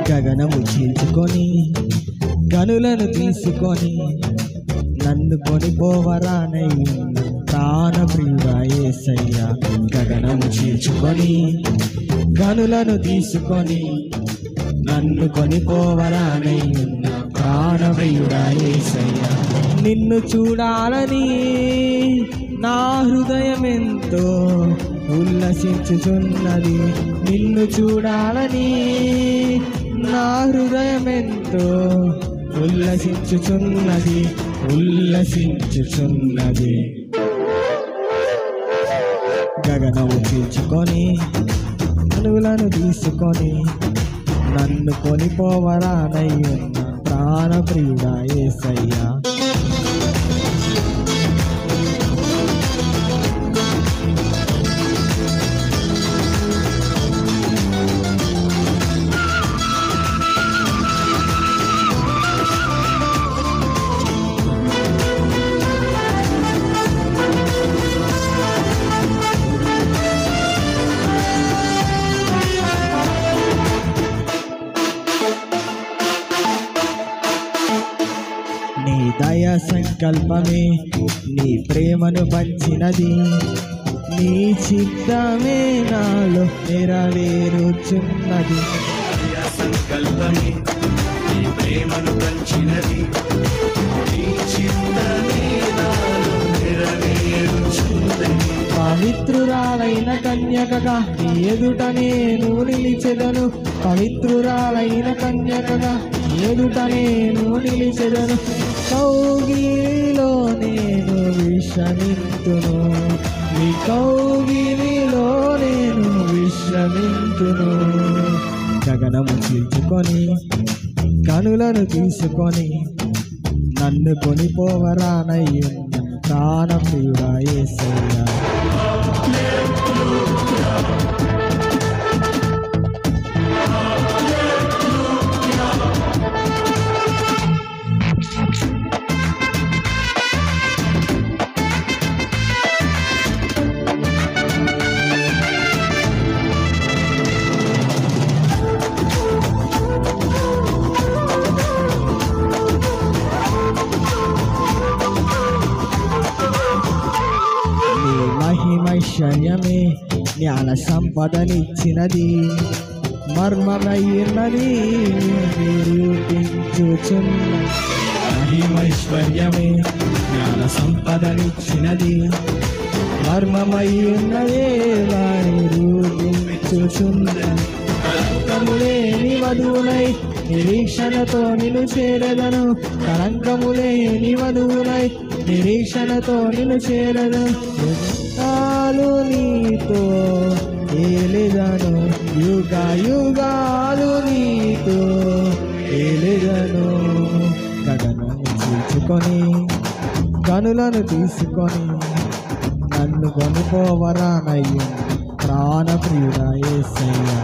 గగనము చీల్చుకొని గనులను తీసుకొని నన్ను కొనిపోవరానయ్యున్న ప్రాణప్రియుడా యేసయ్యా. గగనము చీల్చుకొని గనులను తీసుకొని నన్ను కొనిపోవరానయ్యున్న ప్రాణప్రియుడా యేసయ్యా. నిన్ను చూడాలని నా హృదయమెంతో ఉల్లసించుచున్నది. నిన్ను చూడాలని నా హృదయమెంతో ఉల్లసించుచున్నది. గగనము చీల్చుకొని అణువులను తీసుకొని నన్ను కొనిపోవరానయ్యున్న ప్రాణప్రియుడా యేసయ్యా. నీ దయా సంకల్పమే నీ ప్రేమను పంచినది. నీ చిత్తమే నాలో నెరవేరుచున్నది. సంకల్పమే నీ ప్రేమను పంచినది. నీ చిత్తమే నాలో నెరవేరుచున్నది. పవిత్రురాలైన కన్యకగా నీ ఎదుట నేను నిలిచెదను. పవిత్రురాలైన కన్యకగా ఎదుట నేను నిలిచెదను. కౌగిలిలో నేను విశ్రమింతును. నీ కౌగిలిలో నేను విశ్రమింతును. గగనము చీల్చుకొని కనులను తీసుకొని నన్ను కొనిపోవరానయ్యున్న ప్రాణప్రియుడా యేసయ్యా. మహిమైశ్వర్యమే జ్ఞాన సంపదనిచ్చినది. మర్మమయ్యున్నది నిరూపించుచున్నది. మహిమైశ్వర్యమే జ్ఞాన సంపదనిచ్చినది. మర్మమయ్యున్నదే నిరూపించుచున్నది. కలంకములేని వధువునై నిరీక్షణతో నిన్ను చేరదను. కలంకములేని వధువునై నిరీక్షణతో నిన్ను చేరదను. యుగాలు నీతో ఏలిదను. యుగాలు నీతో ఏలిదను. గగనము చీల్చుకొని కనులను తీసుకొని నన్ను కొనుకోవరానయ్యున్న ప్రాణప్రియుడా యేసయ్యా.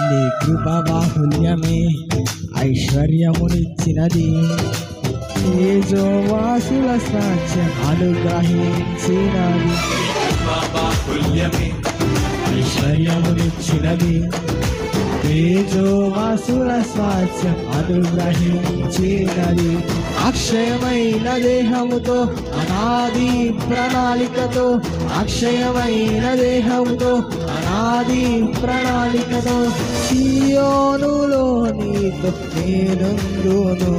నీ కృప బాహుల్యమే ఐశ్వర్యమునిచ్చినది. తేజోవాసుల సాక్ష్యం అనుగ్రహించినది. బాహుల్యమే ఐశ్వర్యమునిచ్చినది. తేజోవాసుల స్వాస్థ్యం అనుగ్రహించినది. అక్షయమైన దేహముతో అనాది ప్రణాళికతో, అక్షయమైన దేహముతో అనాది ప్రణాళికతో సియోనులో నీతో నేనుందును,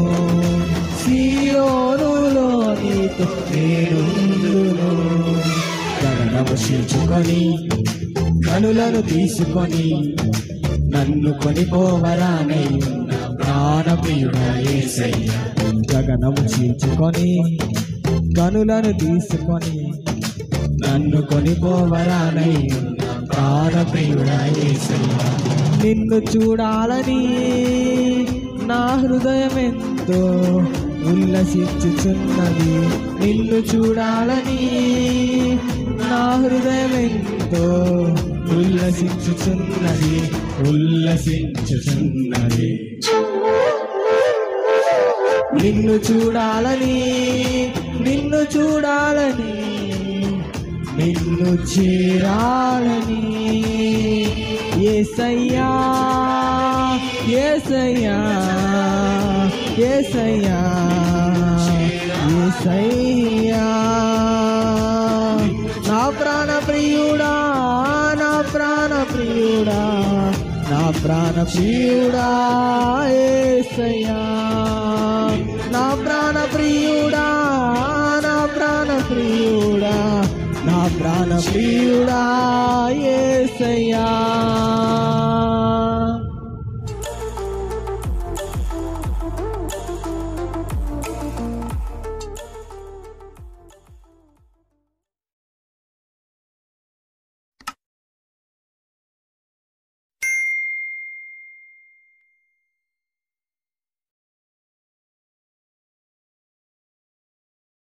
సియోనులో నీతో నేనుందును. గగనము చీల్చుకొని కనులను తీసుకొని నన్ను కొనిపోవరానై ఉన్న ప్రాణప్రియుడా యేసయ్య. గగనము చీల్చుకొని కనులను తీసుకొని నన్ను కొనిపోవరానై ఉన్న ప్రాణప్రియుడా యేసయ్య. నిన్ను చూడాలని నా హృదయమెంతో ఉల్లసించుచున్నది, నిన్ను చూడాలని నా హృదయమెంతో ఉల్లసించుచున్నది, ఉల్లసించుచున్నది. నిన్ను చూడాలని, నిన్ను చూడాలని, నిన్ను చేరాలని యేసయ్యా, యేసయ్యా, యేసయ్యా, యేసయ్యా. నా ప్రాణ ప్రియుడా, నా ప్రాణ ప్రియుడా, నా ప్రాణ ప్రియుడా యేసయ్యా. నా ప్రాణ ప్రియుడా, నా ప్రాణ ప్రియుడా, నా ప్రాణ ప్రియుడా యేసయ్యా.